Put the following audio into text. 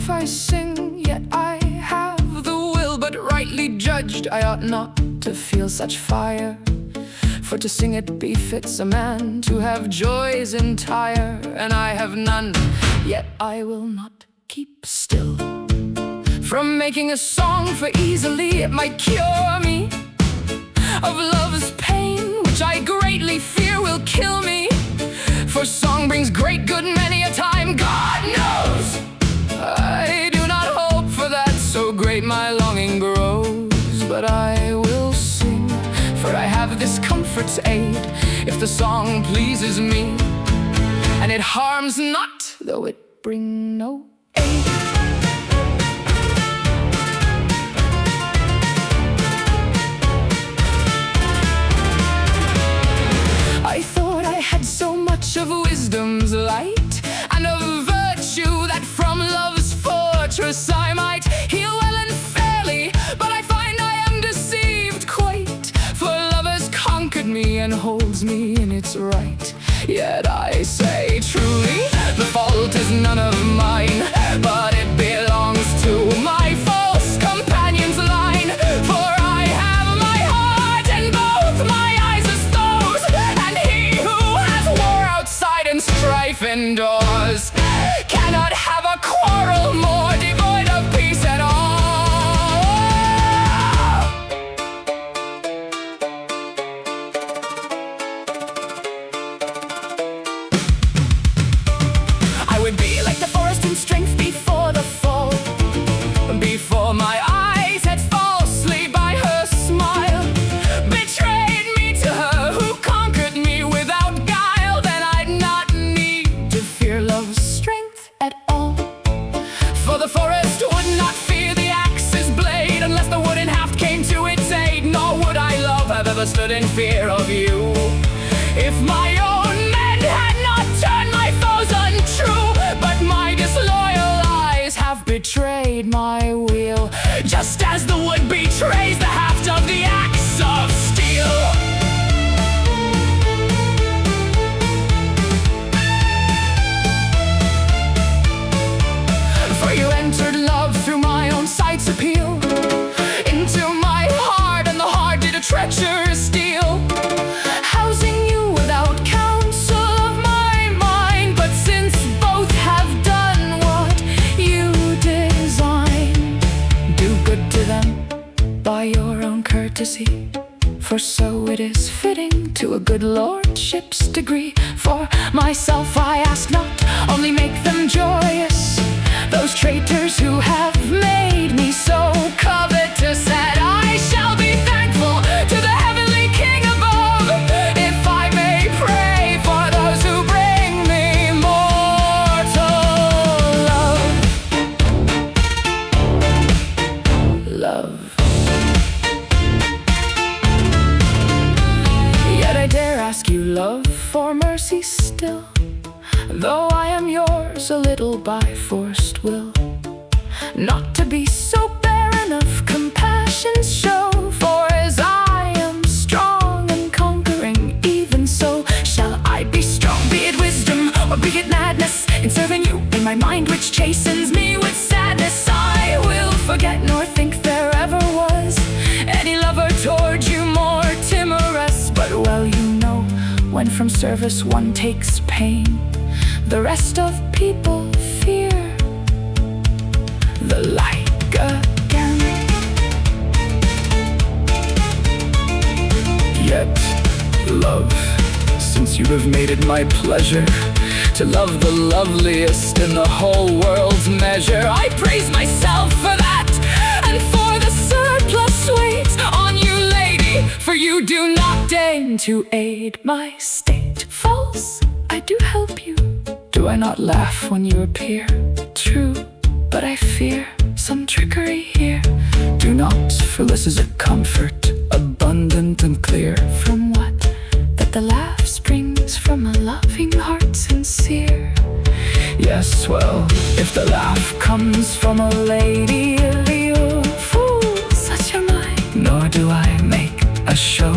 if I sing, yet I have the will. But rightly judged, I ought not to feel such fire. For to sing it befits a man to have joys entire, and I have none, yet I will not keep still. From making a song, for easily it might cure me of love's pain, which I greatly fear will kill me. For song brings great good many a time, God knows. I do not hope for that, so great my longing grows. But I will sing, for I have this comfort's aid, if the song pleases me, and it harms not, though it bring no aid. I thought I had so much of wisdom's light, and of virtue, that from love's fortress I might heal well and fairly. But I find I am deceived quite, for love has conquered me and holds me in its right. Yet I say truly, the fault is none of mine, but it belongs to my false companion's line. For I have my heart and both my eyes as those, and he who has war outside and strife indoors cannot have a quarrel more devoid of peace at all. I would be like the forest in strength before the fall, before my eyes had falsely by her smile betrayed me to her who conquered me without guile. Then I'd not need to fear love's strength at all, for the forest would not fear the axe's blade unless the wooden haft came to its aid. Nor would I, love, have ever stood in fear of you if my own men had not turned my foes untrue. But my disloyal eyes have betrayed my will, just as the wood betrays the haft of the axe of steel. For you entered love through my own sight's appeal into my heart, and the heart did a treacherous deal, housing you without counsel of my mind. But since both have done what you design, do good to them by your own courtesy, for so it is fitting to a good lordship's degree. For myself I ask not, only make them joyous, those traitors who have made me so covetous, that I shall be thankful to the heavenly King above, if I may pray for those who bring me mortal love. Yet I dare ask you, love, for mercy still, though I am yours a little by forced will, not to be so barren of compassion's show. For as I am strong and conquering, even so shall I be strong. Be it wisdom or be it madness, in serving you in my mind which chastens me with sadness, I will forget nor think there ever was any lover toward you more timorous. But well you know, when from service one takes pain, the rest of people fear the like again. Yet, love, since you have made it my pleasure to love the loveliest in the whole world's measure, I praise myself for that, and for the surplus weight on you, lady, for you do not deign to aid my state. False, I do help you. Do I not laugh when you appear? True, but I fear some trickery here. Do not, for this is a comfort, abundant and clear. From what? That the laugh springs from a loving heart sincere. Yes, well, if the laugh comes from a lady, you fool, such am I. Nor do I make a show